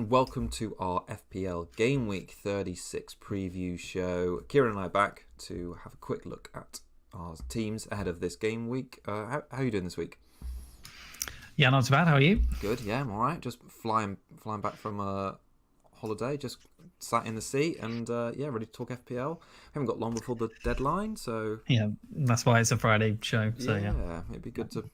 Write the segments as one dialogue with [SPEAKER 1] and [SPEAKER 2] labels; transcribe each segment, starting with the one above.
[SPEAKER 1] and welcome to our FPL Gameweek 36 preview show. Kieran and I are back to have a quick look at our teams ahead of this game week. How are you doing this week?
[SPEAKER 2] Yeah, not too bad. How are you?
[SPEAKER 1] Good, yeah, I'm alright. Just flying back from a holiday, just sat in the seat and ready to talk FPL. Haven't got long before the deadline, so...
[SPEAKER 2] Yeah, that's why it's a Friday show, so yeah.
[SPEAKER 1] It'd be good to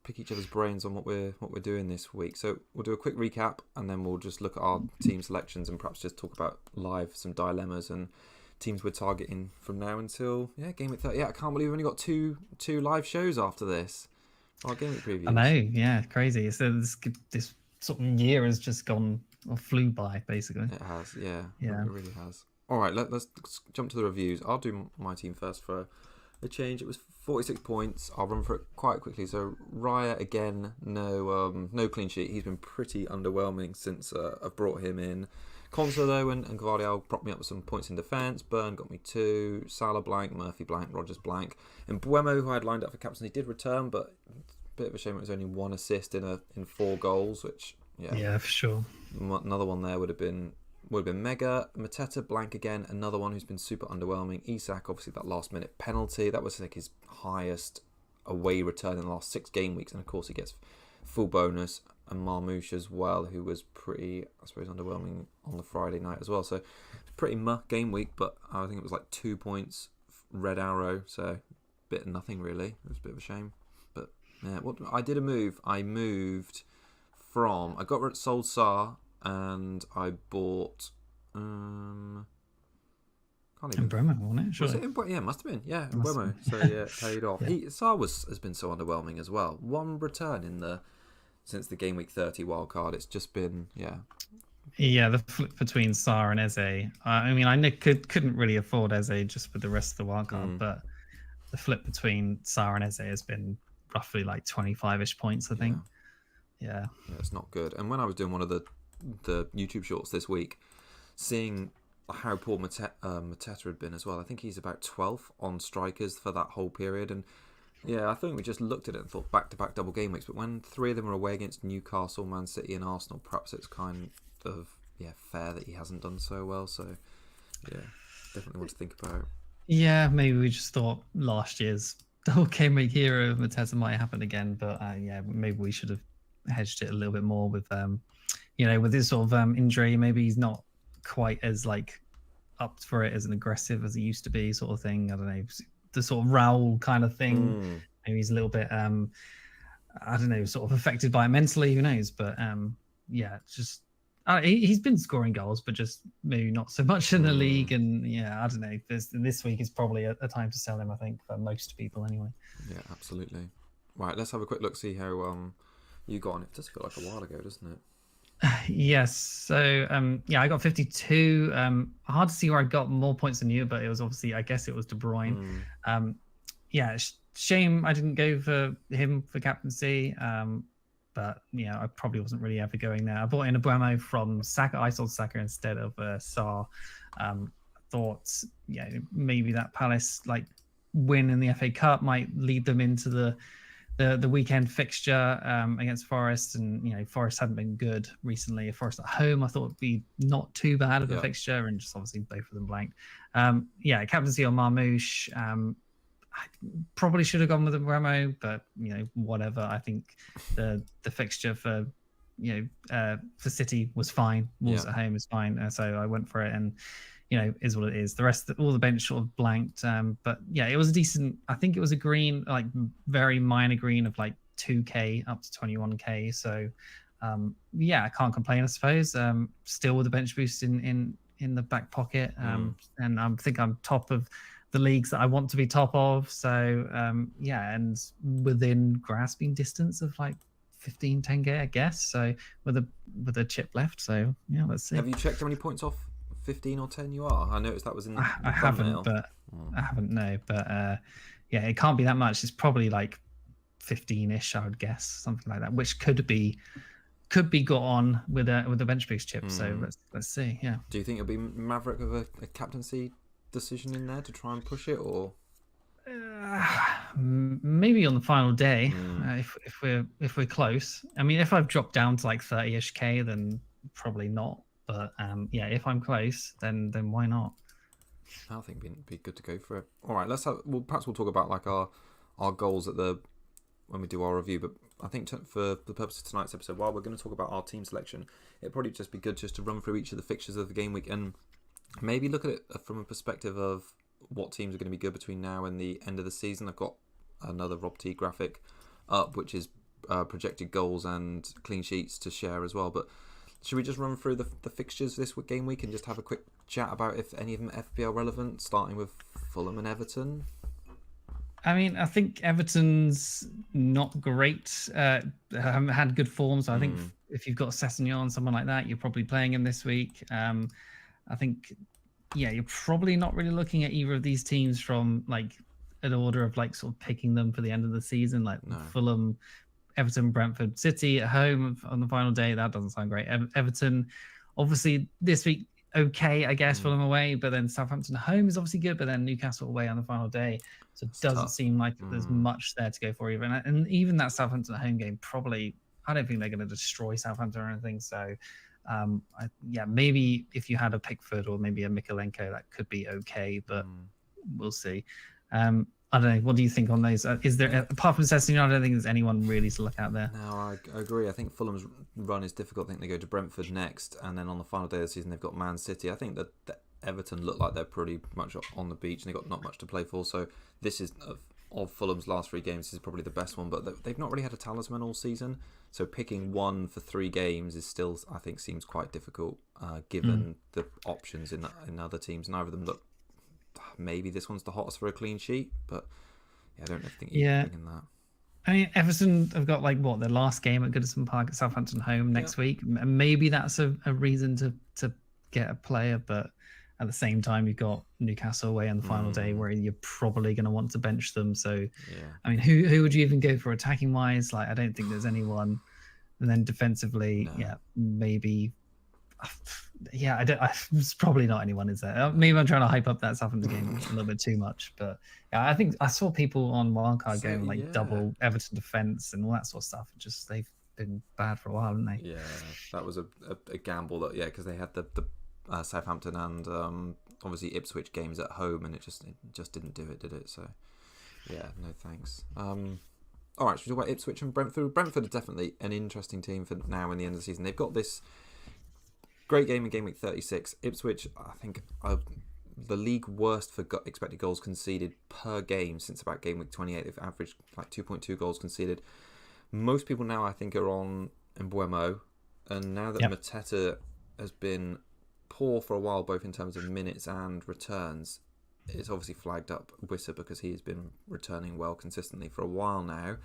[SPEAKER 1] pick each other's brains on what we're doing this week. So we'll do a quick recap and then we'll just look at our team selections and perhaps just talk about live some dilemmas and teams we're targeting from now until game week 30. Yeah, I can't believe we've only got two live shows after this. Our game week previews.
[SPEAKER 2] I know, yeah, crazy. So this sort of year has just gone or flew by, basically.
[SPEAKER 1] It has, yeah. It really has. All right, let's jump to the reviews. I'll do my team first for a change. It was 46 points. I'll run for it quite quickly. So Raya again, no clean sheet. He's been pretty underwhelming since I've brought him in. Conser though and Gvardiol propped me up with some points in defence. Burn got me 2. Salah blank, Murphy blank, Rogers blank. And Buemo, who I had lined up for captaincy, did return, but it's a bit of a shame it was only 1 assist in 4 goals, which
[SPEAKER 2] yeah, for sure.
[SPEAKER 1] Another one there would have been mega. Mateta blank again, another one who's been super underwhelming. Isak, obviously that last minute penalty, that was like his highest away return in the last 6 game weeks, and of course he gets full bonus. And Marmouche as well, who was pretty, I suppose, underwhelming on the Friday night as well. So pretty much game week, but I think it was like 2 points, red arrow, so bit of nothing really. It was a bit of a shame, but yeah. I did a move. I moved from, I got rid of sold Saar. And I bought
[SPEAKER 2] Bremo, wasn't it?
[SPEAKER 1] Was it yeah, it must have been. Yeah, Bremo. So yeah, paid off. Yeah. Saar has been so underwhelming as well. 1 return since the game week 30 wildcard. It's just been
[SPEAKER 2] Yeah, the flip between Saar and Eze. I mean, I couldn't really afford Eze just with the rest of the wildcard, but the flip between Saar and Eze has been roughly like 25-ish points, I think. Yeah,
[SPEAKER 1] it's not good. And when I was doing one of the YouTube shorts this week, seeing how poor Mateta had been as well. I think he's about 12th on strikers for that whole period. And yeah, I think we just looked at it and thought back-to-back double game weeks. But when 3 of them were away against Newcastle, Man City and Arsenal, perhaps it's kind of fair that he hasn't done so well. So yeah, definitely want to think about.
[SPEAKER 2] Yeah, maybe we just thought last year's double game week hero of Mateta might happen again. But maybe we should have hedged it a little bit more with with his sort of injury. Maybe he's not quite as up for it as an aggressive as he used to be, sort of thing. I don't know, the sort of Raul kind of thing. Maybe he's a little bit I don't know, sort of affected by it mentally, who knows. But just he's been scoring goals, but just maybe not so much in the league. And I don't know, this week is probably a time to sell him, I think, for most people anyway.
[SPEAKER 1] Yeah, absolutely. Right, let's have a quick look, see how you got on. It does feel like a while ago, doesn't it?
[SPEAKER 2] Yes. So I got 52. Hard to see where I got more points than you, but it was obviously, I guess it was De Bruyne. Shame I didn't go for him for captaincy. But I probably wasn't really ever going there. I bought in a Buemo from Saka. I sold Saka instead of Saar. Thought maybe that Palace win in the FA Cup might lead them into the weekend fixture against Forest, and Forest hadn't been good recently. Forest at home, I thought would be not too bad of a fixture, and just obviously both of them blanked. Captaincy on Marmouche. I probably should have gone with the Bremo, but whatever. I think the fixture for City was fine. Wolves at home is fine, so I went for it, and is what it is. The rest, all the bench sort of blanked. But it was a decent, I think it was a green, very minor green of 2k up to 21k. So I can't complain, I suppose. Still with the bench boost in the back pocket. And I think I'm top of the leagues that I want to be top of. So and within grasping distance of 15, 10k, I guess. So with a chip left. So let's see.
[SPEAKER 1] Have you checked how many points off 15 or 10 you are? I noticed that was in the
[SPEAKER 2] I haven't, but I haven't, no. But it can't be that much. It's probably 15-ish, I would guess, something like that, which could be got on with a bench boost chip. So let's see. Yeah.
[SPEAKER 1] Do you think it'll be Maverick with a captaincy decision in there to try and push it, or
[SPEAKER 2] maybe on the final day if we're close? I mean, if I've dropped down to 30-ish k, then probably not. But yeah, if I'm close, then why not?
[SPEAKER 1] I think it'd be good to go for it. All right, perhaps we'll talk about like our goals when we do our review. But I think for the purpose of tonight's episode, while we're going to talk about our team selection, it'd probably just be good just to run through each of the fixtures of the game week and maybe look at it from a perspective of what teams are going to be good between now and the end of the season. I've got another Rob T graphic up, which is projected goals and clean sheets to share as well. But should we just run through the fixtures this game week and just have a quick chat about if any of them are FPL relevant, starting with Fulham and Everton?
[SPEAKER 2] I mean, I think Everton's not great. Haven't had good form, so I think if you've got Sessegnon, someone like that, you're probably playing him this week. I think, yeah, you're probably not really looking at either of these teams from like an order of like sort of picking them for the end of the season, like Fulham, Everton, Brentford, City at home on the final day. That doesn't sound great. Everton, obviously this week, okay, I guess, Fulham away, but then Southampton at home is obviously good, but then Newcastle away on the final day. So it doesn't seem like there's much there to go for even. And even that Southampton at home game, probably, I don't think they're going to destroy Southampton or anything. So maybe if you had a Pickford or maybe a Mikolenko, that could be okay, but we'll see. I don't know. What do you think on those? Is there, apart from Sessegnon, I don't think there's anyone really to look out there.
[SPEAKER 1] No, I agree. I think Fulham's run is difficult. I think they go to Brentford next, and then on the final day of the season, they've got Man City. I think that Everton look like they're pretty much on the beach, and they've got not much to play for. So this is, of Fulham's last 3 games, this is probably the best one, but they've not really had a talisman all season. So picking one for 3 games is still, I think, seems quite difficult, given the options in other teams. Neither of them look, maybe this one's the hottest for a clean sheet, but yeah, I don't think you're thinking that.
[SPEAKER 2] I mean, Everton have got their last game at Goodison Park at Southampton home next week. And maybe that's a reason to get a player, but at the same time, you've got Newcastle away on the final day where you're probably going to want to bench them. So, I mean, who would you even go for attacking wise? Like, I don't think there's anyone. And then defensively, maybe. Yeah, it's probably not anyone, is there? Maybe I'm trying to hype up that Southampton game a little bit too much, but yeah, I think I saw people on Wildcard going double Everton defense and all that sort of stuff. Just they've been bad for a while, haven't they?
[SPEAKER 1] Yeah, that was a gamble that because they had the Southampton and obviously Ipswich games at home, and it just didn't do it, did it? So yeah, no thanks. All right, should we talk about Ipswich and Brentford? Brentford are definitely an interesting team for now and the end of the season. They've got this great game in Game Week 36. Ipswich, I think, are the league worst for expected goals conceded per game since about Game Week 28. They've averaged like 2.2 goals conceded. Most people now, I think, are on Mbeumo, and now that Mateta has been poor for a while, both in terms of minutes and returns, it's obviously flagged up Wissa because he's been returning well consistently for a while now.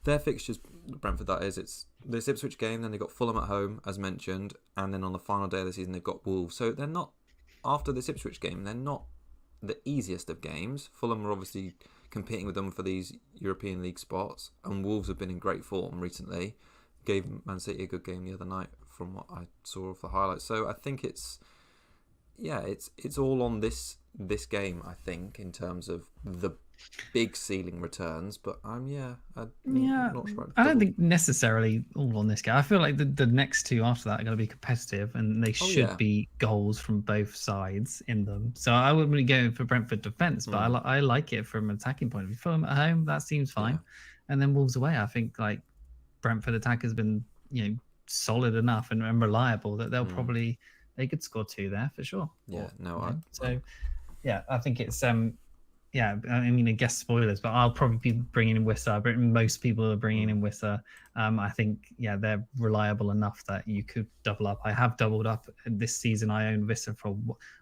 [SPEAKER 1] Their fixtures, Brentford that is, it's this Ipswich game, then they've got Fulham at home, as mentioned, and then on the final day of the season they've got Wolves. So they're not, after this Ipswich game, they're not the easiest of games. Fulham are obviously competing with them for these European League spots, and Wolves have been in great form recently. Gave Man City a good game the other night from what I saw of the highlights. So I think it's all on this game, I think, in terms of the big ceiling returns, but I'm not sure.
[SPEAKER 2] I don't think necessarily all on this game. I feel like the next 2 after that are going to be competitive, and they should be goals from both sides in them. So I wouldn't really go for Brentford defense, but I like it from an attacking point of view. Fulham at home, that seems fine, and then Wolves away. I think like Brentford attack has been solid enough and reliable that they could score 2 there for sure. I think it's I mean, I guess spoilers, but I'll probably be bringing in Wissa. But most people are bringing in Wissa. I think, they're reliable enough that you could double up. I have doubled up this season. I owned Wissa for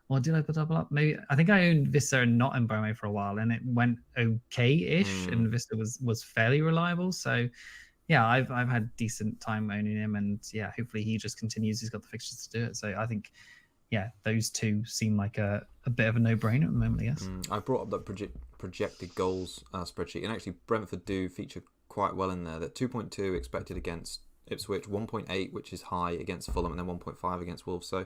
[SPEAKER 2] what did I put double up? Maybe I think I owned Wissa and not Mbeumo for a while, and it went okay-ish, and Wissa was fairly reliable. So, I've had decent time owning him, and hopefully he just continues. He's got the fixtures to do it. So I think. Those 2 seem like a bit of a no-brainer at the moment, I guess.
[SPEAKER 1] I brought up that projected goals spreadsheet, and actually Brentford do feature quite well in there. That 2.2 expected against Ipswich, 1.8, which is high against Fulham, and then 1.5 against Wolves. So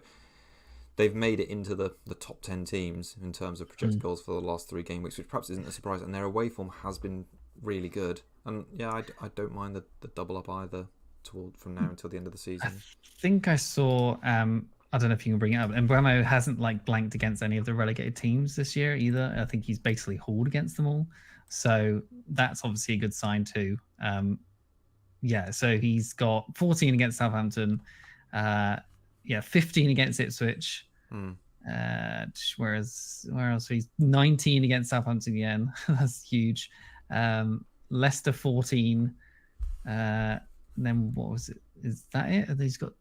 [SPEAKER 1] they've made it into the top 10 teams in terms of projected goals for the last 3 game weeks, which perhaps isn't a surprise. And their away form has been really good. And I don't mind the double up either. from now until the end of the
[SPEAKER 2] I
[SPEAKER 1] season?
[SPEAKER 2] think I saw. I don't know if you can bring it up. And Bremo hasn't like blanked against any of the relegated teams this year either. I think he's basically hauled against them all. So that's obviously a good sign too. Yeah, so he's got 14 against Southampton. 15 against Ipswich. Where else? He's 19 against Southampton again. That's huge. Leicester 14. Then what was it? Is that it? He's got.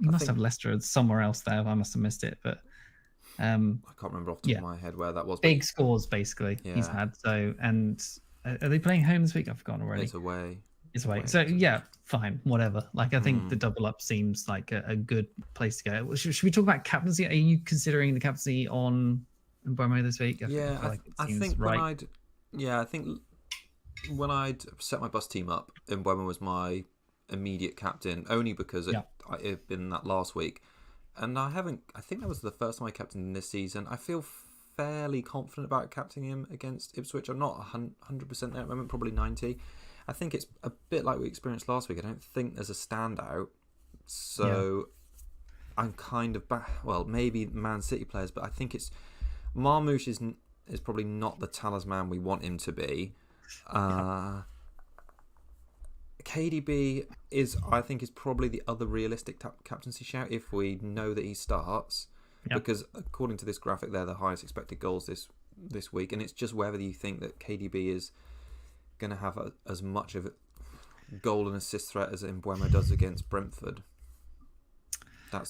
[SPEAKER 2] You must have Leicester somewhere else there. I must have missed it, but
[SPEAKER 1] I can't remember off the top of my head where that was.
[SPEAKER 2] Big scores basically he's had. So, and are they playing home this week? I've forgotten already.
[SPEAKER 1] It's away.
[SPEAKER 2] So yeah, fine, whatever. Like I think the double up seems like a good place to go. Should we talk about captaincy? Are you considering the captaincy on Mbeumo this week?
[SPEAKER 1] I think when I'd set my bus team up, Mbeumo was my immediate captain, only because it had been that last week, and I think that was the first time I captained this season. I feel fairly confident about captaining him against Ipswich. I'm not 100% there at the moment, probably 90. I think it's a bit like we experienced last week. I don't think there's a standout, so I'm kind of back. Well, maybe Man City players, but I think it's Marmoush is probably not the talisman we want him to be. KDB I think is probably the other realistic captaincy shout if we know that he starts, because according to this graphic, they're the highest expected goals this week, and it's just whether you think that KDB is going to have as much of a goal and assist threat as Mbeumo does against Brentford. I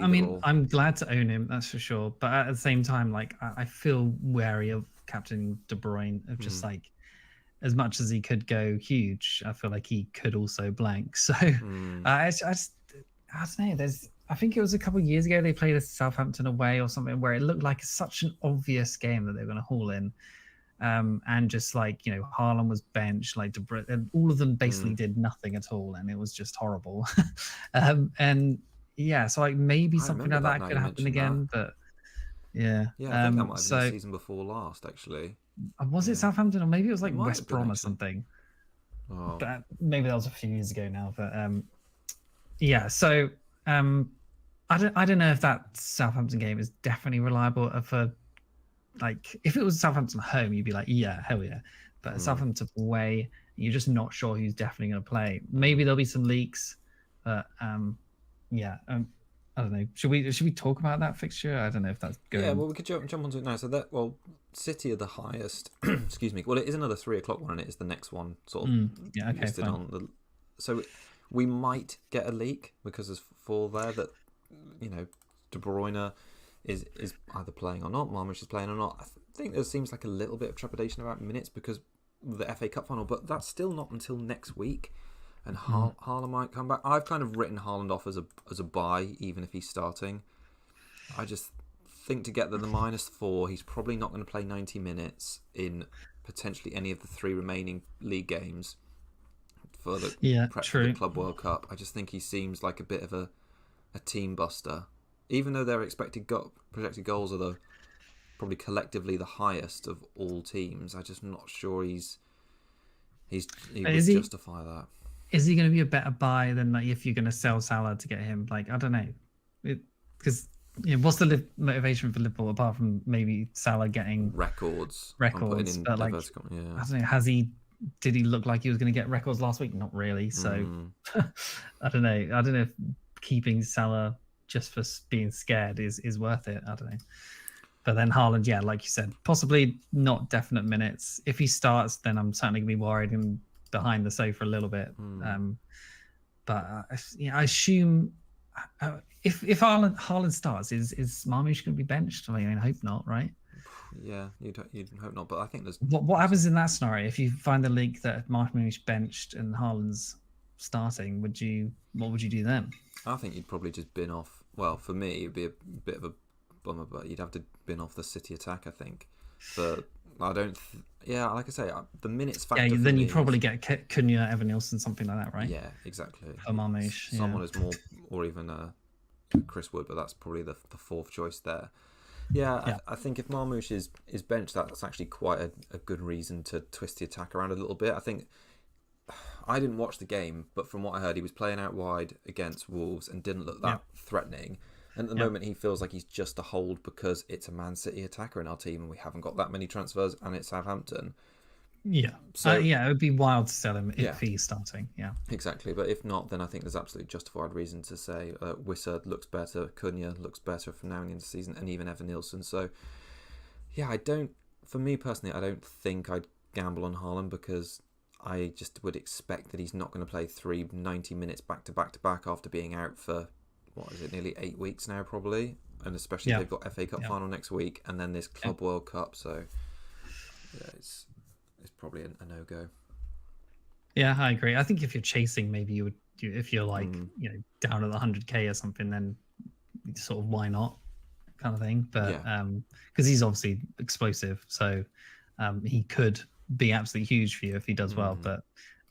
[SPEAKER 2] mean, I'm glad to own him, that's for sure. But at the same time, like I feel wary of captaining De Bruyne, of just like, as much as he could go huge, I feel like he could also blank. So I don't know. I think it was a couple of years ago they played a Southampton away or something where it looked like such an obvious game that they were going to haul in. And just like, Haaland was benched, like and all of them basically did nothing at all, and it was just horrible. So like maybe something like that could happen again, but
[SPEAKER 1] I think that might have been the season before last, actually.
[SPEAKER 2] Was it Southampton, or maybe it was like West Brom or something? But maybe that was a few years ago now. But so I don't know if that Southampton game is definitely reliable for. Like, if it was Southampton home, you'd be like, yeah, hell yeah. But Southampton away, you're just not sure who's definitely going to play. Maybe there'll be some leaks, but I don't know. Should we talk about that fixture? I don't know if that's good.
[SPEAKER 1] Yeah, well, we could jump onto it now. So City are the highest. Excuse me. Well, it is another 3:00 one, and it is the next one sort of listed on the. So we might get a leak because there's 4 there that De Bruyne is either playing or not. Marmoush is playing or not. I think there seems like a little bit of trepidation about minutes because of the FA Cup final, but that's still not until next week. And Haaland might come back. I've kind of written Haaland off as a buy, even if he's starting. I just think to get the -4, he's probably not going to play 90 minutes in potentially any of the 3 remaining league games for the the Club World Cup. I just think he seems like a bit of a team buster. Even though their projected goals are probably collectively the highest of all teams, I'm just not sure he would justify that.
[SPEAKER 2] Is he going to be a better buy than like if you're going to sell Salah to get him? Like, I don't know, because what's the motivation for Liverpool apart from maybe Salah getting
[SPEAKER 1] records?
[SPEAKER 2] But like, I don't know. Did he look like he was going to get records last week? Not really. So I don't know. I don't know if keeping Salah just for being scared is worth it. I don't know. But then Haaland, like you said, possibly not definite minutes. If he starts, then I'm certainly going to be worried and behind the sofa a little bit. But I assume if Haaland starts, is Marmoush going to be benched? I mean, I hope not, right?
[SPEAKER 1] Yeah, you'd hope not. But I think there's
[SPEAKER 2] what happens in that scenario if you find the leak that Marmoush benched and Haaland's starting? What would you do then?
[SPEAKER 1] I think you'd probably just bin off. Well, for me, it'd be a bit of a bummer, but you'd have to bin off the City attack, I think. But I don't. Like I say, the minutes factor. Yeah,
[SPEAKER 2] then you probably get Cunha, Evan Nielsen, something like that, right?
[SPEAKER 1] Yeah, exactly.
[SPEAKER 2] For Marmoush,
[SPEAKER 1] someone is more, or even Chris Wood, but that's probably the 4th choice there. I think if Marmoush is benched, that's actually quite a good reason to twist the attack around a little bit. I think I didn't watch the game, but from what I heard, he was playing out wide against Wolves and didn't look that threatening. And at the moment, he feels like he's just a hold because it's a Man City attacker in our team and we haven't got that many transfers and it's Southampton.
[SPEAKER 2] Yeah.
[SPEAKER 1] So
[SPEAKER 2] it would be wild to sell him if he's starting. Yeah.
[SPEAKER 1] Exactly. But if not, then I think there's absolutely justified reason to say Wissa looks better, Cunha looks better from now into the season, and even Evan Nielsen. So, yeah, for me personally, I don't think I'd gamble on Haaland because I just would expect that he's not going to play 90 minutes back to back after being out for, nearly 8 weeks now, probably. And especially if they've got FA Cup final next week and then this Club World Cup. So, yeah, it's probably a no-go.
[SPEAKER 2] Yeah, I agree. I think if you're chasing, maybe you would, if you're like, down at the 100k or something, then sort of why not kind of thing. But because he's obviously explosive, so he could be absolutely huge for you if he does well. But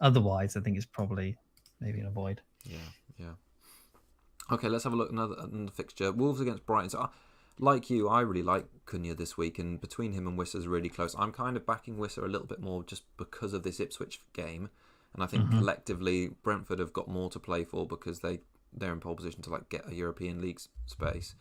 [SPEAKER 2] otherwise, I think it's probably maybe an avoid.
[SPEAKER 1] Yeah. Okay, let's have a look at another fixture. Wolves against Brighton. So, like you, I really like Cunha this week, and between him and Wissa is really close. I'm kind of backing Wissa a little bit more just because of this Ipswich game, and I think collectively Brentford have got more to play for because they're in pole position to get a European League space.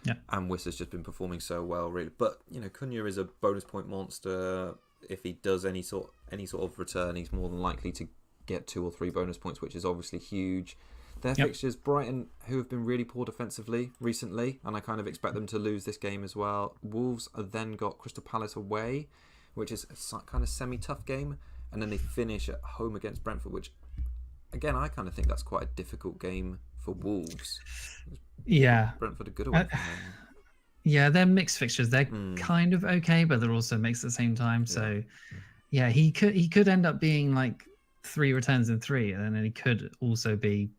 [SPEAKER 2] Yeah,
[SPEAKER 1] and Wissa's just been performing so well, really. But Cunha is a bonus point monster. If he does any sort of return, he's more than likely to get 2 or 3 bonus points, which is obviously huge. Their fixtures, Brighton, who have been really poor defensively recently, and I kind of expect them to lose this game as well. Wolves have then got Crystal Palace away, which is a kind of semi-tough game, and then they finish at home against Brentford, which, again, I kind of think that's quite a difficult game for Wolves.
[SPEAKER 2] Yeah.
[SPEAKER 1] Brentford are good away from home.
[SPEAKER 2] Yeah, they're mixed fixtures. They're kind of okay, but they're also mixed at the same time. So, he could end up being like 3 returns in 3, and then he could also be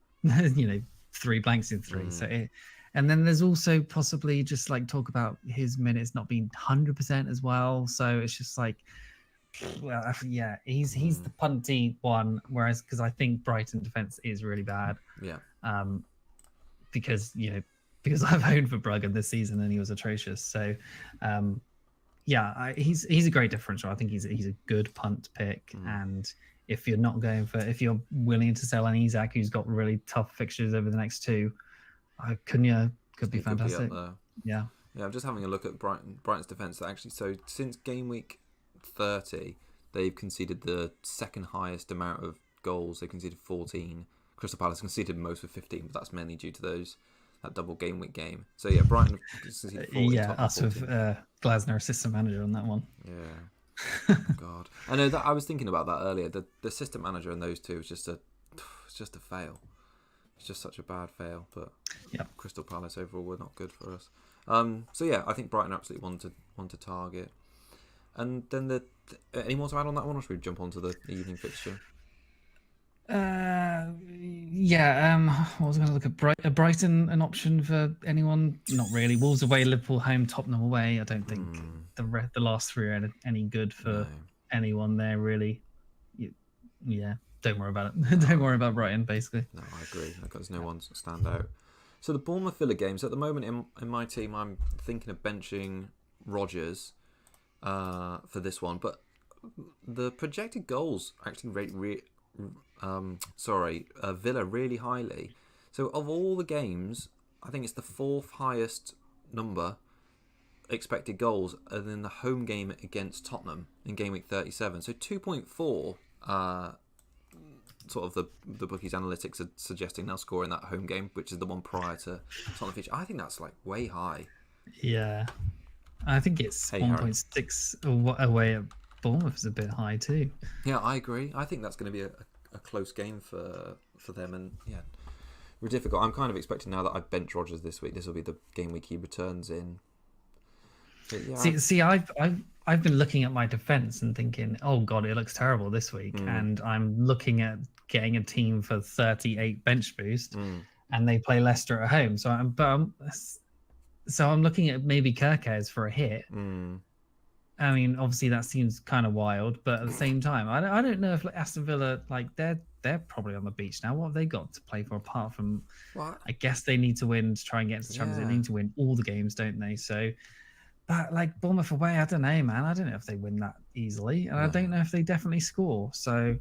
[SPEAKER 2] 3 blanks in 3. So and then there's also possibly just talk about his minutes not being 100% as well. So it's just he's the punty one, whereas because I think Brighton defense is really bad. Because I've owned for Bruggen this season and he was atrocious. So he's a great differential. I think he's a good punt pick. And if you're willing to sell an Isak who's got really tough fixtures over the next 2, Cunha could be fantastic. Yeah,
[SPEAKER 1] I'm just having a look at Brighton's defence. Actually, so since game week 30, they've conceded the second highest amount of goals. They conceded 14. Crystal Palace conceded most with 15, but that's mainly due to that double game week game. So Brighton conceded 14.
[SPEAKER 2] Us with Glasner assistant manager on that one.
[SPEAKER 1] Yeah. Oh, God, I know that I was thinking about that earlier. The assistant manager and those two is just a fail. It's just such a bad fail. But Crystal Palace overall were not good for us. I think Brighton absolutely want to target. And then any more to add on that one, or should we jump onto the evening fixture?
[SPEAKER 2] I was going to look at Brighton, an option for anyone? Not really. Wolves away, Liverpool home, Tottenham away. I don't think the last 3 are any good for anyone there, really. Don't worry about it. Don't worry about Brighton, basically.
[SPEAKER 1] No, I agree. There's no one to stand out. So the Bournemouth Villa games, at the moment in my team, I'm thinking of benching Rodgers for this one, but the projected goals actually rate Villa really highly. So of all the games, I think it's the 4th highest number expected goals, and then the home game against Tottenham in game week 37. So 2.4. Sort of the bookies' analytics are suggesting they'll score in that home game, which is the one prior to Tottenham feature. I think that's way high.
[SPEAKER 2] Yeah, I think it's 1.6 away at Bournemouth is a bit high too.
[SPEAKER 1] Yeah, I agree. I think that's going to be a close game for them, and we're difficult. I'm kind of expecting now that I've benched Rodgers this week. This will be the game week he returns in.
[SPEAKER 2] See, I've been looking at my defense and thinking, oh God, it looks terrible this week. And I'm looking at getting a team for 38 bench boost, and they play Leicester at home. So I'm looking at maybe Kirkes for a hit. I mean, obviously that seems kind of wild, but at the same time, I don't know if Aston Villa, they're probably on the beach now. What have they got to play for apart from? What? I guess they need to win to try and get into the Champions League. They need to win all the games, don't they? So. But Bournemouth away, I don't know, man. I don't know if they win that easily, and I don't know if they definitely score. So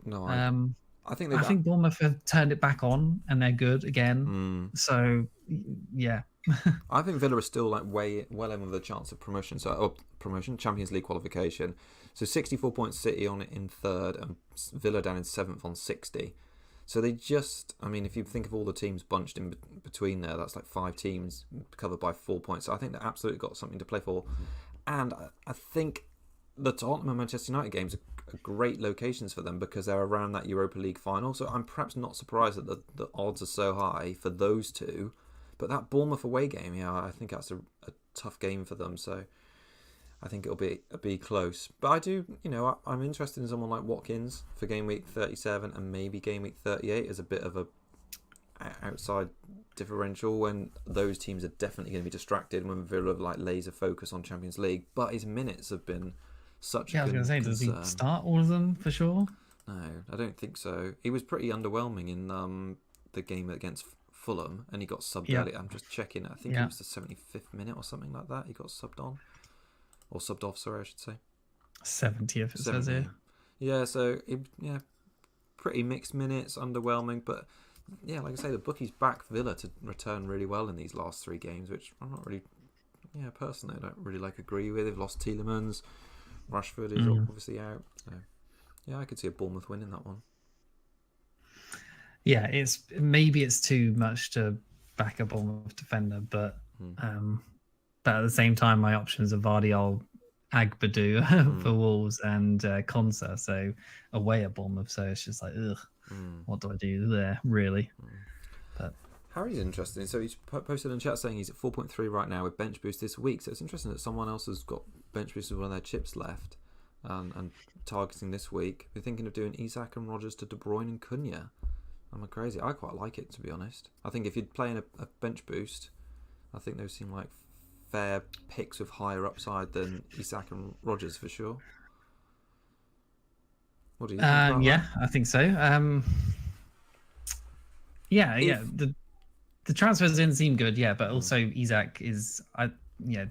[SPEAKER 1] No, I think
[SPEAKER 2] I think Bournemouth have turned it back on and they're good again. So yeah.
[SPEAKER 1] I think Villa are still like way well in with a chance of promotion. So Champions League qualification. So 64 points City on it in third, and Villa down in seventh on 60. So they just, I mean, if you think of all the teams bunched in between there, that's like 5 teams covered by 4 points. So I think they absolutely got something to play for. And I think the Tottenham and Manchester United games are great locations for them because they're around that Europa League final. So I'm perhaps not surprised that the odds are so high for those two. But that Bournemouth away game, yeah, I think that's a tough game for them. So I think it'll be close. But I do, I'm interested in someone like Watkins for game week 37 and maybe game week 38 as a bit of a outside differential when those teams are definitely going to be distracted when Villa like laser focus on Champions League. But his minutes have been such a good concern.
[SPEAKER 2] I was going to say, does he start all of them for sure?
[SPEAKER 1] No, I don't think so. He was pretty underwhelming in the game against Fulham, and he got subbed early. I'm just checking. I think it was the 75th minute or something like that. He got subbed on. Or subbed off, sorry, I should say.
[SPEAKER 2] 70th, it says here.
[SPEAKER 1] Yeah, so, pretty mixed minutes, underwhelming. But, yeah, like I say, the bookies back Villa to return really well in these last 3 games, which I'm not really, personally, I don't really agree with. They've lost Tielemans. Rashford is obviously out. So, yeah, I could see a Bournemouth win in that one.
[SPEAKER 2] Yeah, maybe it's too much to back a Bournemouth defender, but at the same time, my options are Vardiol, Agbadu for Wolves, and Konsa, so away at Bournemouth. So it's just like, what do I do there, really? But
[SPEAKER 1] Harry's interesting. So he's posted in chat saying he's at 4.3 right now with bench boost this week. So it's interesting that someone else has got bench boost with one of their chips left and targeting this week. We're thinking of doing Isak and Rodgers to De Bruyne and Cunha. I'm crazy. I quite like it, to be honest. I think if you're playing a bench boost, I think those seem like fair picks with higher upside than Isak and Rodgers for sure. What do you think about that?
[SPEAKER 2] I think so. The transfers didn't seem good, but also Isak is,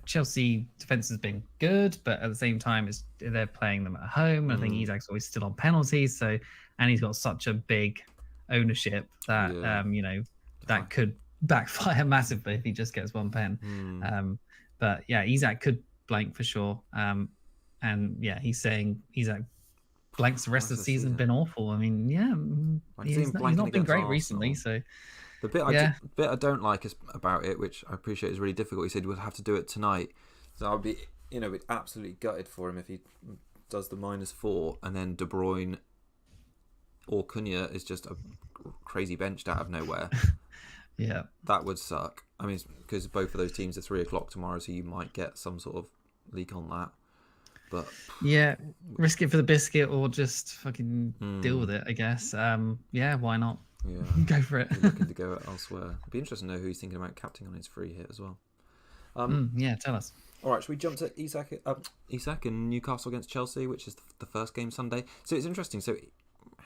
[SPEAKER 2] Chelsea defense has been good, but at the same time, they're playing them at home. I think Isak's always still on penalties, and he's got such a big ownership that that could backfire massively if he just gets one pen. But yeah, Isak could blank for sure. He's saying Isak blanks the rest of the season. Been awful. I mean, he's not been great recently. So
[SPEAKER 1] the bit I don't like about it, which I appreciate is really difficult. He said we'll have to do it tonight. So I'll be absolutely gutted for him if he does the -4 and then De Bruyne or Cunha is just a crazy benched out of nowhere.
[SPEAKER 2] Yeah,
[SPEAKER 1] that would suck. I mean, because both of those teams are 3:00 tomorrow, so you might get some sort of leak on that. But
[SPEAKER 2] yeah, risk it for the biscuit or just fucking deal with it, I guess. Why not?
[SPEAKER 1] Yeah,
[SPEAKER 2] go for it.
[SPEAKER 1] Looking to go elsewhere. It'd be interesting to know who he's thinking about captaining on his free hit as well.
[SPEAKER 2] Tell us.
[SPEAKER 1] All right, should we jump to Isak and Newcastle against Chelsea, which is the first game Sunday? So it's interesting. So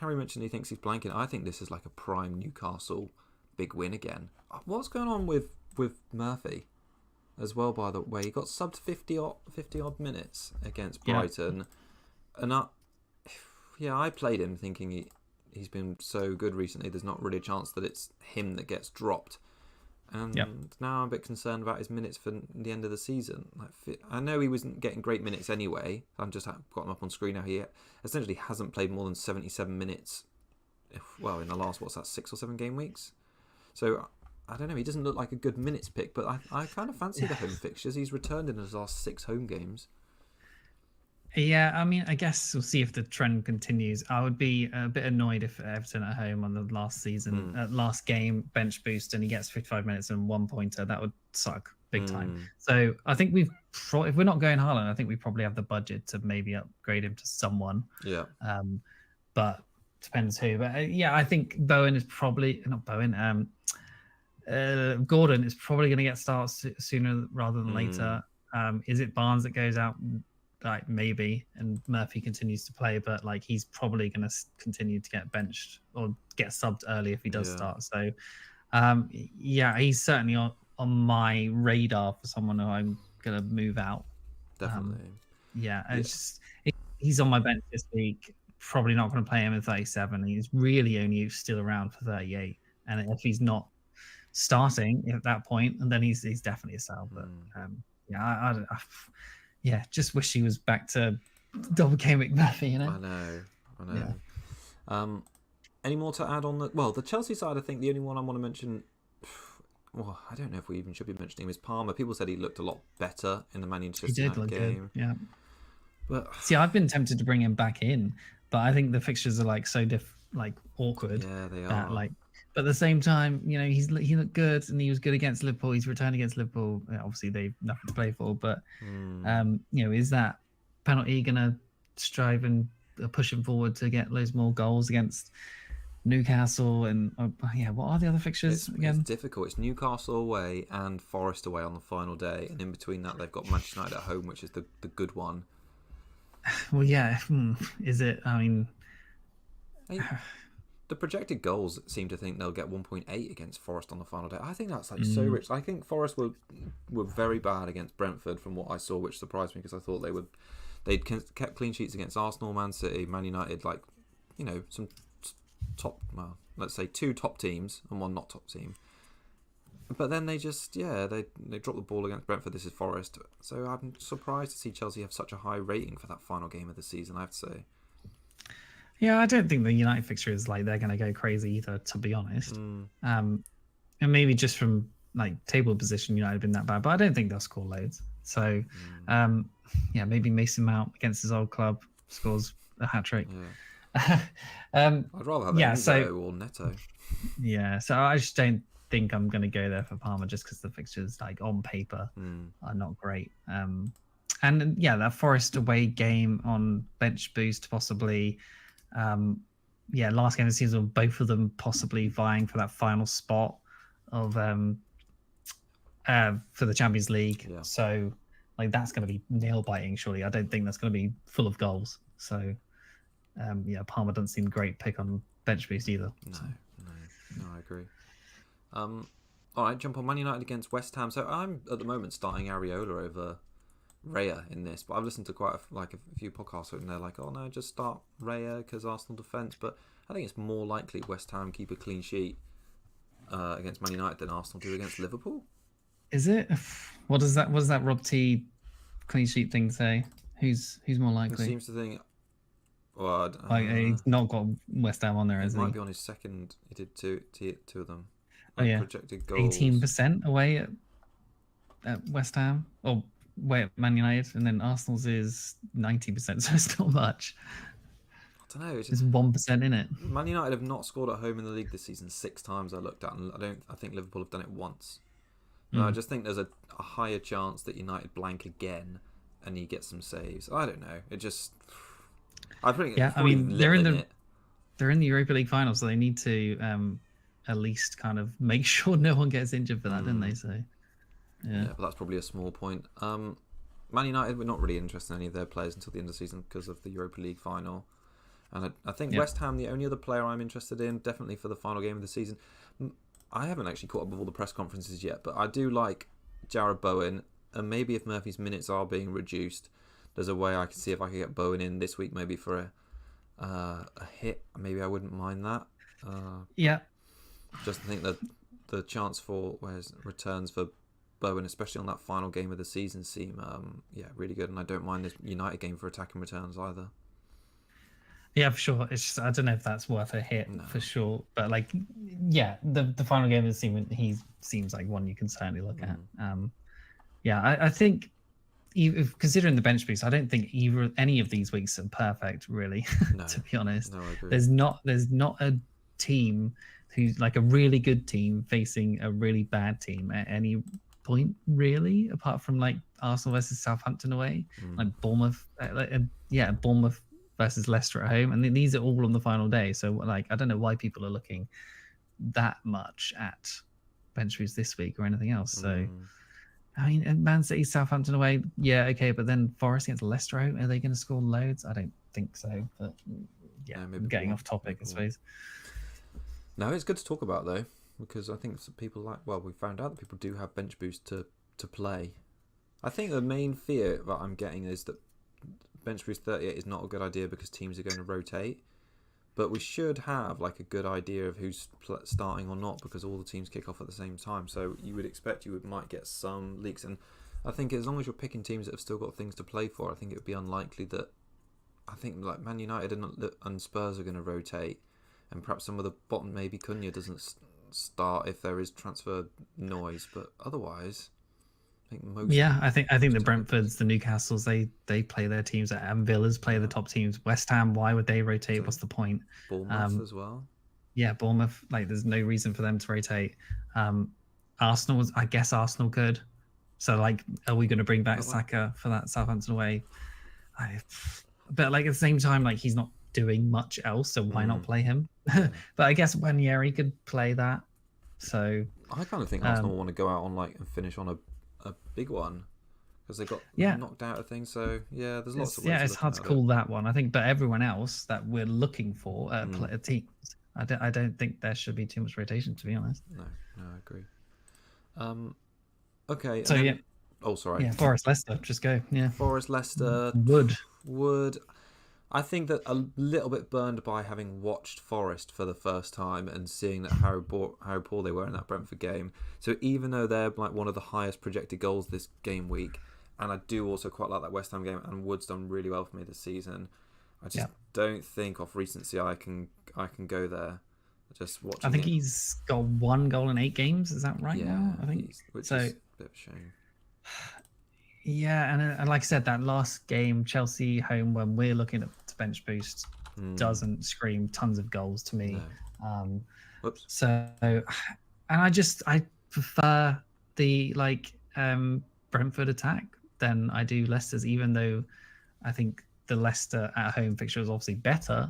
[SPEAKER 1] Harry mentioned he thinks he's blanking. I think this is like a prime Newcastle big win again. What's going on with Murphy as well, by the way? He got subbed 50 odd minutes against Brighton. And I played him thinking he's been so good recently, there's not really a chance that it's him that gets dropped. And now I'm a bit concerned about his minutes for the end of the season. I know he wasn't getting great minutes anyway. I've just got him up on screen now. He essentially hasn't played more than 77 minutes, in the last, 6 or 7 game weeks? So, I don't know. He doesn't look like a good minutes pick, but I kind of fancy the home fixtures. He's returned in his last 6 home games.
[SPEAKER 2] Yeah, I mean, I guess we'll see if the trend continues. I would be a bit annoyed if Everton at home on the last game, bench boost, and he gets 55 minutes and 1 pointer. That would suck big time. So I think if we're not going Haaland, I think we probably have the budget to maybe upgrade him to someone.
[SPEAKER 1] Yeah.
[SPEAKER 2] But depends who. But I think Bowen is probably not Bowen. Gordon is probably going to get starts sooner rather than later. Is it Barnes that goes out? Like maybe, and Murphy continues to play, but like he's probably going to continue to get benched or get subbed early if he does start. So, he's certainly on my radar for someone who I'm going to move out.
[SPEAKER 1] Definitely.
[SPEAKER 2] It's just he's on my bench this week. probably not going to play him at 37. He's really only still around for 38. And if he's not starting at that point, and then he's definitely a sell. But yeah, yeah, just wish he was back to double game McMurphy, you know.
[SPEAKER 1] I know.
[SPEAKER 2] Yeah.
[SPEAKER 1] Any more to add on the Chelsea side? I think the only one I want to mention. Well, I don't know if we even should be mentioning him is Palmer. People said he looked a lot better in the Man United United game.
[SPEAKER 2] Good, yeah.
[SPEAKER 1] But
[SPEAKER 2] see, I've been tempted to bring him back in, but I think the fixtures are like so awkward.
[SPEAKER 1] Yeah, they
[SPEAKER 2] that,
[SPEAKER 1] are.
[SPEAKER 2] But at the same time, you know, he looked good and he was good against Liverpool. He's returned against Liverpool. Obviously, they've nothing to play for, but you know, is that penalty gonna strive and push him forward to get loads more goals against Newcastle? And what are the other fixtures again?
[SPEAKER 1] It's difficult. It's Newcastle away and Forest away on the final day, and in between that, they've got Manchester United at home, which is the good one.
[SPEAKER 2] Well, yeah. Is it? I mean,
[SPEAKER 1] the projected goals seem to think they'll get 1.8 against Forest on the final day. I think that's so rich. I think Forest were very bad against Brentford from what I saw, which surprised me because I thought they'd kept clean sheets against Arsenal, Man City, Man United, like, you know, some top, well, let's say 2 top teams and 1 not top team. But then they just, they dropped the ball against Brentford. This is Forest. So I'm surprised to see Chelsea have such a high rating for that final game of the season, I have to say.
[SPEAKER 2] Yeah, I don't think the United fixture is like they're going to go crazy either, to be honest. And maybe just from like table position, United have been that bad, but I don't think they'll score loads. So, maybe Mason Mount against his old club scores a hat-trick.
[SPEAKER 1] Yeah. I'd rather have Enzo or Neto.
[SPEAKER 2] Yeah, so I just don't think I'm going to go there for Palmer just because the fixtures, like on paper, are not great. And that Forest away game on bench boost possibly. Last game of the season, both of them possibly vying for that final spot of for the Champions League. Yeah. So like that's going to be nail biting. Surely, I don't think that's going to be full of goals. So Palmer doesn't seem a great pick on bench boost either.
[SPEAKER 1] No, I agree. All right, jump on Man United against West Ham. So I'm at the moment starting Areola over Raya in this, but I've listened to quite a few podcasts and they're like, oh no, just start Raya because Arsenal defence. But I think it's more likely West Ham keep a clean sheet against Man United than Arsenal do against Liverpool.
[SPEAKER 2] Is it? What does that Rob T clean sheet thing say? Who's more likely?
[SPEAKER 1] He seems to think. Well,
[SPEAKER 2] he's not got West Ham on there, is he?
[SPEAKER 1] Might be on his second. He did two of them.
[SPEAKER 2] Projected goals. 18% away at West Ham, or away at Man United, and then Arsenal's is 90%, so it's not much.
[SPEAKER 1] I don't know.
[SPEAKER 2] It's 1% in it.
[SPEAKER 1] Man United have not scored at home in the league this season 6 times I looked at, and I think Liverpool have done it once. No, I just think there's a higher chance that United blank again and he gets some saves. I don't know. It just. I think.
[SPEAKER 2] Yeah, I mean they're in the Europa League final, so they need to at least kind of make sure no one gets injured for that, don't they? So. Yeah,
[SPEAKER 1] but that's probably a small point. Man United, we're not really interested in any of their players until the end of the season because of the Europa League final. And I think West Ham, the only other player I'm interested in, definitely for the final game of the season. I haven't actually caught up with all the press conferences yet, but I do like Jarrod Bowen. And maybe if Murphy's minutes are being reduced, there's a way I can see if I could get Bowen in this week, maybe for a hit. Maybe I wouldn't mind that. Just think that the chance for returns for Bowen, especially on that final game of the season, seem really good, and I don't mind this United game for attacking returns either.
[SPEAKER 2] Yeah, for sure. It's just, I don't know if that's worth a hit for sure, but the final game of the season, he seems like one you can certainly look at. I think considering the bench boost, I don't think any of these weeks are perfect, really. No, to be honest,
[SPEAKER 1] no, I agree.
[SPEAKER 2] There's not a team who's like a really good team facing a really bad team at any point, really, apart from like Arsenal versus Southampton away, like Bournemouth, Bournemouth versus Leicester at home, and these are all on the final day. So like, I don't know why people are looking that much at bench boost this week or anything else. So I mean, Man City, Southampton away, but then Forest against Leicester out, are they going to score loads? I don't think so. But maybe getting off topic, I suppose.
[SPEAKER 1] No, it's good to talk about though, because I think people we found out that people do have bench boost to play. I think the main fear that I'm getting is that bench boost 38 is not a good idea because teams are going to rotate. But we should have like a good idea of who's starting or not because all the teams kick off at the same time. So you would expect might get some leaks. And I think as long as you're picking teams that have still got things to play for, I think it would be unlikely that. I think like Man United and Spurs are going to rotate, and perhaps some of the bottom maybe Cunha doesn't start if there is transfer noise. But otherwise, I think most.
[SPEAKER 2] Yeah, I think the Brentfords, the Newcastles, they play their teams, and Villas play the top teams. West Ham, why would they rotate? What's the point?
[SPEAKER 1] Bournemouth as well.
[SPEAKER 2] Yeah, Bournemouth. Like, there's no reason for them to rotate. Arsenal, I guess Arsenal could. So, like, are we going to bring back Saka for that Southampton away? But like at the same time, like he's not doing much else, so why not play him?
[SPEAKER 1] Yeah.
[SPEAKER 2] But I guess Wanyeri could play that. So
[SPEAKER 1] I kind of think Arsenal want to go out on like and finish on a big one because they got knocked out of things. So yeah, there's lots of ways
[SPEAKER 2] it's hard to call that one. I think, but everyone else that we're looking for teams, I don't think there should be too much rotation, to be honest.
[SPEAKER 1] No, I agree. Okay.
[SPEAKER 2] So yeah.
[SPEAKER 1] Oh, sorry.
[SPEAKER 2] Yeah, Forest Leicester, just go. Yeah.
[SPEAKER 1] Forest Leicester. Would. I think that a little bit burned by having watched Forest for the first time and seeing that how poor they were in that Brentford game. So even though they're like one of the highest projected goals this game week, and I do also quite like that West Ham game, and Wood's done really well for me this season. I just don't think off recency I can go there. Just watching.
[SPEAKER 2] I think he's got 1 goal in 8 games. Is that right now? I think
[SPEAKER 1] which is a bit of a shame.
[SPEAKER 2] Yeah, and like I said, that last game, Chelsea home, when we're looking at the bench boost, doesn't scream tons of goals to me.
[SPEAKER 1] No.
[SPEAKER 2] So, and I prefer the Brentford attack than I do Leicester's, even though I think the Leicester at home fixture is obviously better.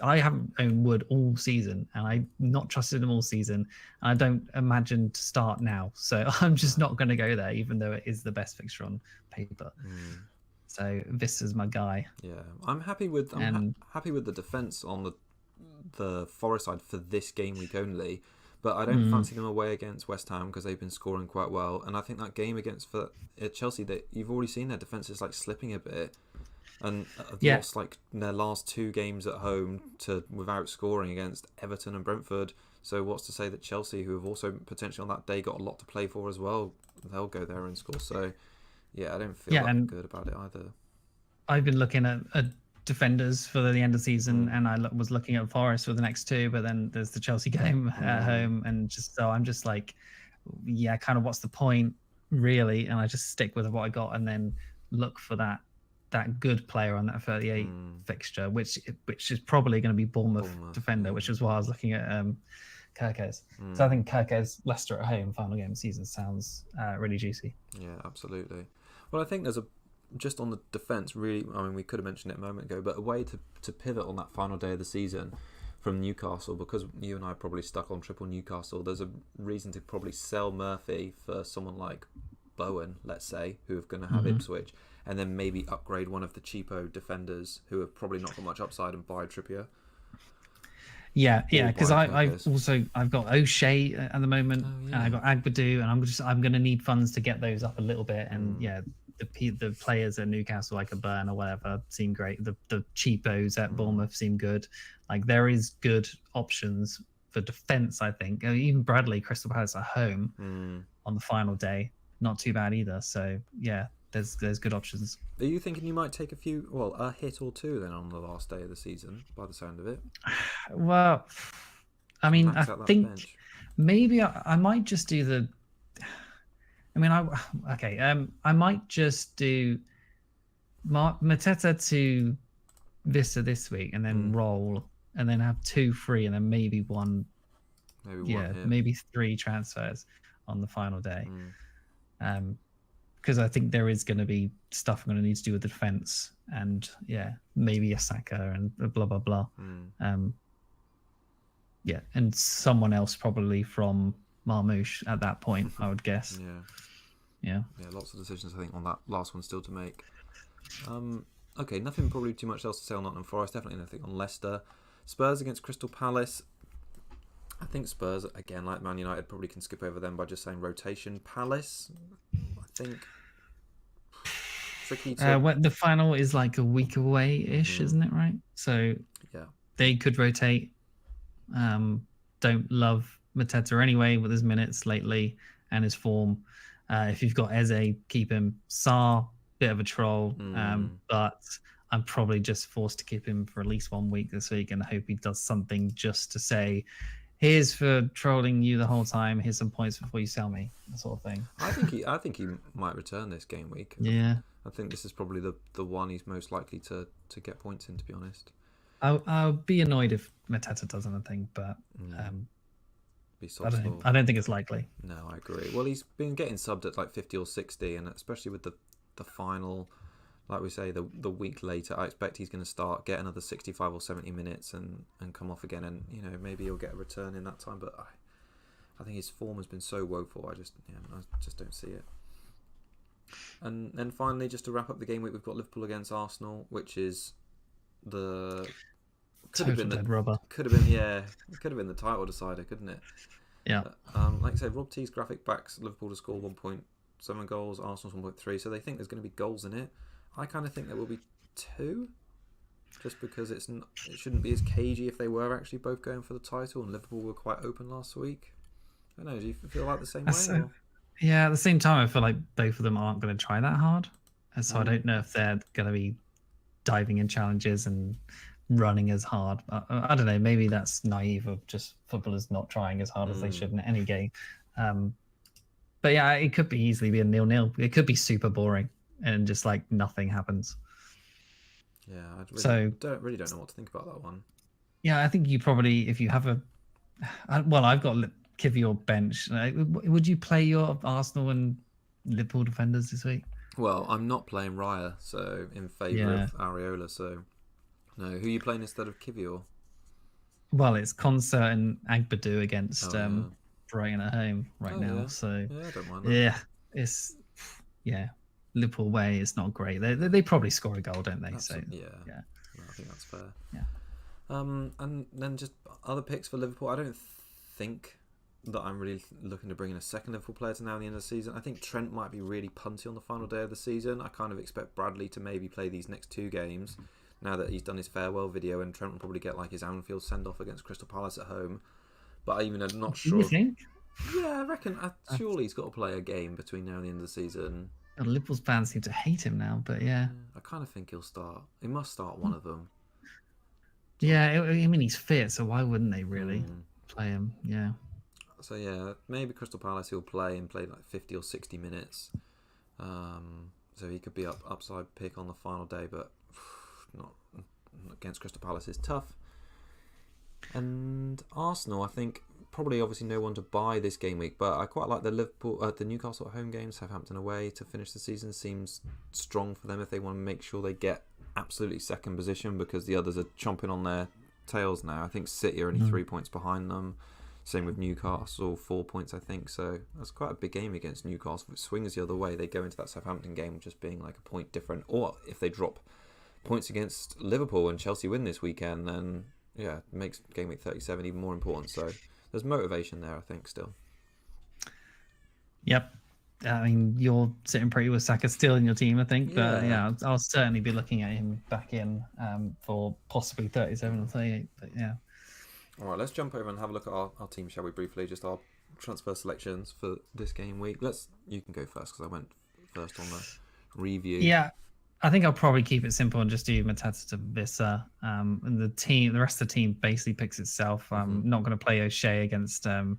[SPEAKER 2] I haven't owned Wood all season, and I've not trusted him all season, and I don't imagine to start now. So I'm just not going to go there, even though it is the best fixture on paper. So this is my guy.
[SPEAKER 1] Yeah, I'm happy with happy with the defense on the Forest side for this game week only, but I don't fancy them away against West Ham because they've been scoring quite well, and I think that game against Chelsea, that you've already seen their defense is like slipping a bit. And lost like their last 2 games at home without scoring against Everton and Brentford. So what's to say that Chelsea, who have also potentially on that day got a lot to play for as well, they'll go there and score. So yeah, I don't feel good about it either. I've
[SPEAKER 2] been looking at defenders for the end of the season, and I was looking at Forest for the next 2, but then there's the Chelsea game at home, and I'm just like, yeah, kind of what's the point really? And I just stick with what I got, and then look for that good player on that 38 fixture, which is probably going to be Bournemouth defender, which is why I was looking at Kirkes. So I think Kirkes Leicester at home final game of the season sounds really juicy.
[SPEAKER 1] Yeah, absolutely. Well, I think there's just on the defence, really, I mean, we could have mentioned it a moment ago, but a way to pivot on that final day of the season from Newcastle, because you and I are probably stuck on triple Newcastle, there's a reason to probably sell Murphy for someone like Bowen, let's say, who are going to have Ipswich, and then maybe upgrade one of the cheapo defenders who have probably not got much upside and buy Trippier.
[SPEAKER 2] Yeah, because I've got O'Shea at the moment, and I got Agbadou, and I'm going to need funds to get those up a little bit. And the players at Newcastle, like a Burn or whatever, seem great. The cheapos at Bournemouth seem good. Like, there is good options for defence, I think. Even Bradley, Crystal Palace at home on the final day, not too bad either. So yeah, there's good options.
[SPEAKER 1] Are you thinking you might take a hit or 2 then on the last day of the season, by the sound of it?
[SPEAKER 2] Well, I mean, I think maybe I might just do I might just do Mateta to Vista this week, and then roll, and then have 2 free, and then maybe one. Maybe 3 transfers on the final day. Because I think there is going to be stuff I'm going to need to do with the defence, and maybe a Saka and blah blah blah. And someone else probably from Marmoush at that point, I would guess. Yeah.
[SPEAKER 1] Lots of decisions I think on that last one still to make. Okay, nothing probably too much else to say on Nottingham Forest. Definitely nothing on Leicester. Spurs against Crystal Palace. I think Spurs, again, like Man United, probably can skip over them by just saying rotation. Palace, I think tricky to.
[SPEAKER 2] The final is like a week away-ish, isn't it? Right. So
[SPEAKER 1] Yeah.
[SPEAKER 2] they could rotate. Don't love Mateta anyway with his minutes lately and his form. If you've got Eze, keep him. Sarr, bit of a troll, but I'm probably just forced to keep him for at least 1 week this week and hope he does something just to say, here's for trolling you the whole time. Here's some points before you sell me, that sort of thing.
[SPEAKER 1] I think he might return this game week.
[SPEAKER 2] Yeah.
[SPEAKER 1] I think this is probably the one he's most likely to get points in, to be honest.
[SPEAKER 2] I'll be annoyed if Mateta does anything, but I don't think it's likely.
[SPEAKER 1] No, I agree. Well, he's been getting subbed at like 50 or 60, and especially with the final, like we say, the week later, I expect he's going to get another 65 or 70 minutes and come off again, and maybe he'll get a return in that time. But I think his form has been so woeful. I just don't see it. And then finally, just to wrap up the game week, we've got Liverpool against Arsenal, which is could have been the title decider, couldn't it?
[SPEAKER 2] Yeah.
[SPEAKER 1] Like I said, Rob T's graphic backs Liverpool to score 1.7 goals, Arsenal's 1.3, so they think there's going to be goals in it. I kind of think there will be 2, just because it shouldn't be as cagey if they were actually both going for the title, and Liverpool were quite open last week. I don't know, do you feel like the same way?
[SPEAKER 2] Yeah, at the same time, I feel like both of them aren't going to try that hard, and so I don't know if they're going to be diving in challenges and running as hard. I don't know, maybe that's naive of just footballers not trying as hard as they should in any game. But yeah, it could be easily be a 0-0. It could be super boring and just like nothing happens.
[SPEAKER 1] Yeah, I really don't know what to think about that one.
[SPEAKER 2] Yeah, I think you probably, if you have I've got Kivior bench. Would you play your Arsenal and Liverpool defenders this week?
[SPEAKER 1] Well, I'm not playing Raya, so in favour of Areola. So no, who are you playing instead of Kivior?
[SPEAKER 2] Well, it's Concert and Agbadu against Brighton at home now.
[SPEAKER 1] Yeah.
[SPEAKER 2] So
[SPEAKER 1] I don't mind that.
[SPEAKER 2] it's Liverpool away. It's not great. They probably score a goal, don't they?
[SPEAKER 1] No, I think that's fair.
[SPEAKER 2] Yeah.
[SPEAKER 1] And then just other picks for Liverpool. I don't think that I'm really looking to bring in a second Liverpool player to now the end of the season. I think Trent might be really punty on the final day of the season. I kind of expect Bradley to maybe play these next 2 games now that he's done his farewell video, and Trent will probably get like his Anfield send-off against Crystal Palace at home. But I'm not sure.
[SPEAKER 2] You think?
[SPEAKER 1] Yeah, I reckon. Surely he's got to play a game between now and the end of the season.
[SPEAKER 2] The Liverpool fans seem to hate him now, but yeah.
[SPEAKER 1] I kind of think he'll start. He must start one of them.
[SPEAKER 2] Yeah, I mean, he's fit, so why wouldn't they really play him? Yeah.
[SPEAKER 1] So yeah, maybe Crystal Palace he'll play like 50 or 60 minutes. So he could be upside pick on the final day, but not against Crystal Palace is tough. And Arsenal, I think probably obviously no one to buy this game week, but I quite like the Newcastle at home game, Southampton away to finish the season. Seems strong for them if they want to make sure they get absolutely second position, because the others are chomping on their tails now. I think City are only 3 points behind them. Same with Newcastle, 4 points, I think. So that's quite a big game against Newcastle. If it swings the other way, they go into that Southampton game just being like a point different. Or if they drop points against Liverpool and Chelsea win this weekend, then yeah, it makes game week 37 even more important. So there's motivation there, I think, still.
[SPEAKER 2] Yep. I mean, you're sitting pretty with Saka still in your team, I think. But yeah, I'll certainly be looking at him back in for possibly 37 or 38. But yeah.
[SPEAKER 1] All right, let's jump over and have a look at our team, shall we, briefly? Just our transfer selections for this game week. You can go first because I went first on the review.
[SPEAKER 2] Yeah, I think I'll probably keep it simple and just do Mateta to Vissa. And the rest of the team basically picks itself. I'm not going to play O'Shea against Brentford.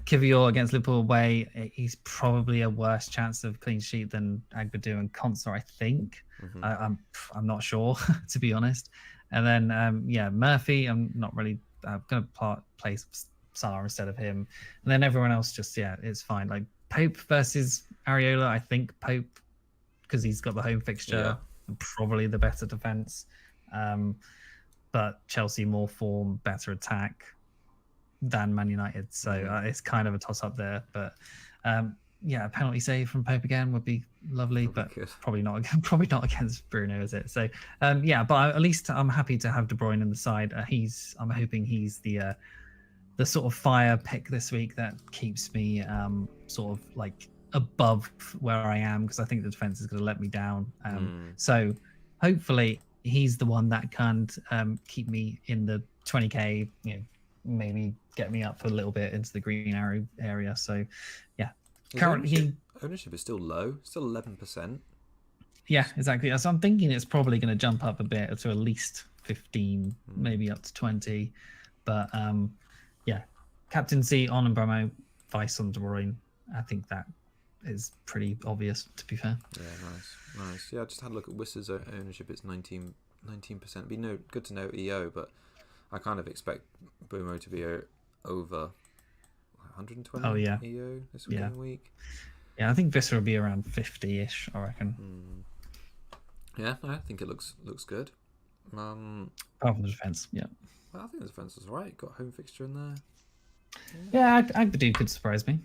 [SPEAKER 2] Kivior against Liverpool away. He's probably a worse chance of clean sheet than Agbadu and Concert, I think. I'm not sure, to be honest. And then, Murphy, I'm not really going to play Salah instead of him. And then everyone else it's fine. Like Pope versus Areola, I think Pope, because he's got the home fixture and probably the better defence. But Chelsea more form, better attack than Man United. So it's kind of a toss-up there. But a penalty save from Pope again would be lovely, but probably not against Bruno, is it? So but at least I'm happy to have De Bruyne in the side. I'm hoping he's the sort of fire pick this week that keeps me sort of like above where I am because I think the defense is going to let me down.
[SPEAKER 1] Hmm.
[SPEAKER 2] So hopefully he's the one that can keep me in the 20k, maybe get me up a little bit into the green arrow area. So yeah,
[SPEAKER 1] His
[SPEAKER 2] currently,
[SPEAKER 1] ownership is still low, still 11%.
[SPEAKER 2] yeah, exactly. So I'm thinking it's probably going to jump up a bit to at least 15, maybe up to 20. But yeah, captaincy on and Bromo, vice on De Bruyne. I think that is pretty obvious, to be fair.
[SPEAKER 1] Yeah, nice. Yeah, I just had a look at Wissa's ownership. It's 19%. Be good to know EO, but I kind of expect Boomo to be over 120
[SPEAKER 2] Oh, yeah.
[SPEAKER 1] EO this game week.
[SPEAKER 2] Yeah, I think Vissa will be around 50-ish, I reckon.
[SPEAKER 1] Yeah, I think it looks good.
[SPEAKER 2] Apart from the defence, yeah.
[SPEAKER 1] Well, I think the defence is right. Got home fixture in there.
[SPEAKER 2] Yeah, Agbedu could surprise me.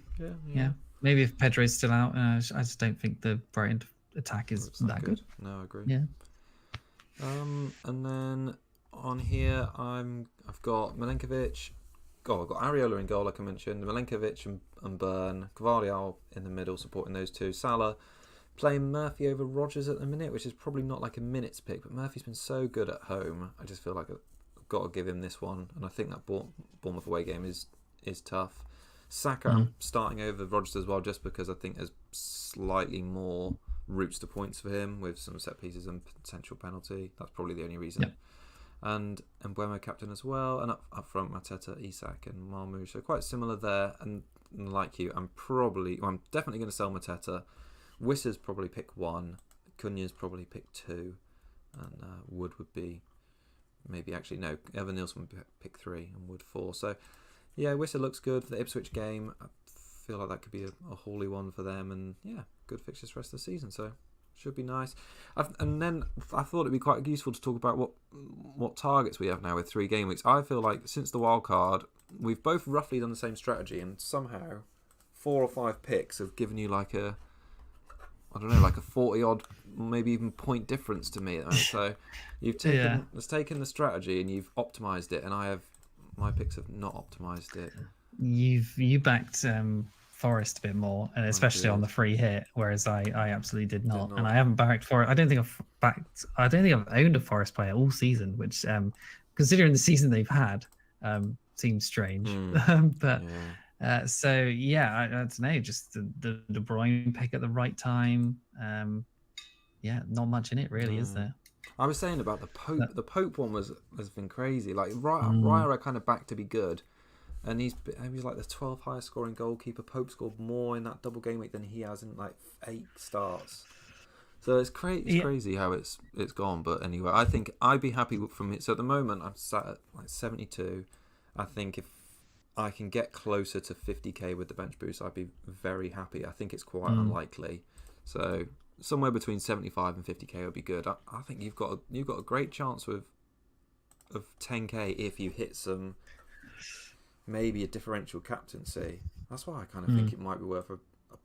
[SPEAKER 1] Yeah.
[SPEAKER 2] Maybe if Pedro's still out, I just don't think the Brighton attack is that good.
[SPEAKER 1] No, I agree.
[SPEAKER 2] Yeah.
[SPEAKER 1] And then on here, I've got Milenkovic. I've got Areola in goal, like I mentioned. Milenkovic and Byrne. Gvardiol in the middle, supporting those two. Salah playing Murphy over Rodgers at the minute, which is probably not like a minutes pick, but Murphy's been so good at home. I just feel like I've got to give him this one, and I think that Bournemouth away game is tough. Saka I'm starting over Rodgers as well, just because I think there's slightly more routes to points for him with some set pieces and potential penalty. That's probably the only reason.
[SPEAKER 2] Yep.
[SPEAKER 1] And Mbuemo captain as well, and up front Mateta, Isak, and Marmoush. So quite similar there. And like you, I'm definitely going to sell Mateta. Wissa's probably pick 1, Cunha's probably pick 2, and Wood would be Evan Nielsen would pick 3 and Wood 4. So yeah, Wissa looks good for the Ipswich game. I feel like that could be a holy one for them, and yeah, good fixtures for the rest of the season. So should be nice. And then I thought it'd be quite useful to talk about what targets we have now with 3 game weeks. I feel like since the wild card, we've both roughly done the same strategy, and somehow 4 or 5 picks have given you like a 40 odd, maybe even point difference to me. So you've taken the strategy and you've optimized it, and my picks have not optimized it.
[SPEAKER 2] You backed Forest a bit more, and especially on the free hit, whereas I absolutely did not. And I haven't backed Forest. I don't think I've owned a Forest player all season, which considering the season they've had, seems strange. But so yeah, I don't know, just the De Bruyne pick at the right time. Not much in it really, is there?
[SPEAKER 1] I was saying about the Pope. The Pope one has been crazy. Like Raya, I kind of backed to be good, and he was like the 12th highest scoring goalkeeper. Pope scored more in that double game week than he has in like 8 starts. So it's crazy how it's gone. But anyway, I think I'd be happy from it. So at the moment, I'm sat at like 72. I think if I can get closer to 50k with the bench boost, I'd be very happy. I think it's quite unlikely. So somewhere between 75 and 50k would be good. I think you've got a great chance of 10k if you hit some, maybe a differential captaincy. That's why I kind of think it might be worth a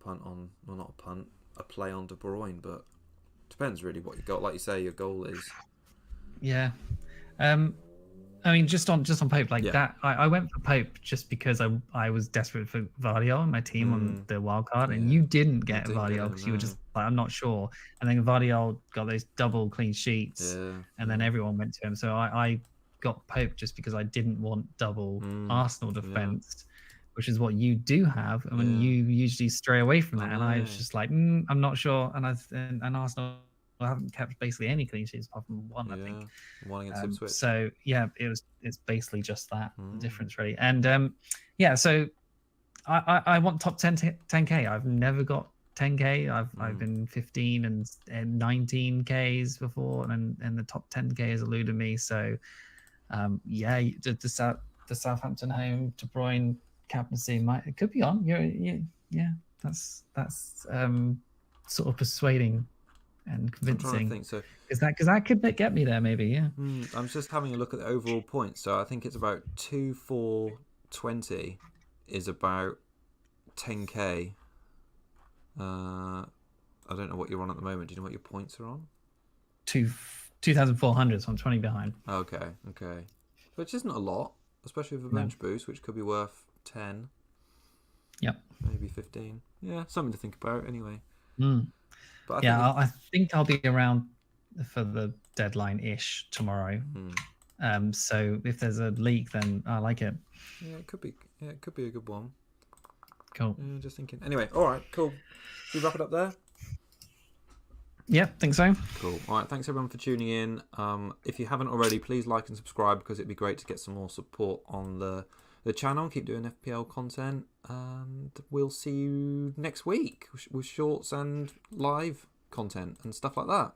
[SPEAKER 1] punt on, well, not a punt, a play on De Bruyne, but depends really what you got. Like you say, your goal is.
[SPEAKER 2] Yeah. I mean, just on Pope that, I went for Pope just because I was desperate for Gvardiol in my team on the wild card, and you didn't get Gvardiol because you were just like, I'm not sure. And then Gvardiol got those double clean sheets, and then everyone went to him. So I got Pope just because I didn't want double Arsenal defense, which is what you do have. I mean, you usually stray away from that, and I was just like, I'm not sure. And Arsenal haven't kept basically any clean sheets apart from one, I think.
[SPEAKER 1] One against Ipswich.
[SPEAKER 2] So yeah, it's basically just that difference really. And so I want top 10k. I've never got 10k. I've been 15 and 19k's before, and the top 10k has eluded me. So the Southampton home De Bruyne captaincy it could be on. That's sort of persuading and convincing.
[SPEAKER 1] Think so.
[SPEAKER 2] Because that could get me there, maybe. Yeah.
[SPEAKER 1] I'm just having a look at the overall points. So I think it's about 2,420 is about 10k. I don't know what you're on at the moment. Do you know what your points are on?
[SPEAKER 2] 2,400. So I'm 20 behind.
[SPEAKER 1] Okay. Which isn't a lot, especially with a bench boost, which could be worth 10.
[SPEAKER 2] Yep.
[SPEAKER 1] Maybe 15. Yeah, something to think about anyway.
[SPEAKER 2] Mm.
[SPEAKER 1] But
[SPEAKER 2] Yeah, I think I'll be around for the deadline-ish tomorrow. So if there's a leak, then I like it.
[SPEAKER 1] Yeah, it could be. Yeah, it could be a good one.
[SPEAKER 2] Cool.
[SPEAKER 1] Yeah, just thinking. Anyway, all right, cool. Should we wrap it up there?
[SPEAKER 2] Yeah, think so.
[SPEAKER 1] Cool. All right, thanks everyone for tuning in. If you haven't already, please like and subscribe because it'd be great to get some more support on the channel. Keep doing FPL content, and we'll see you next week with shorts and live content and stuff like that.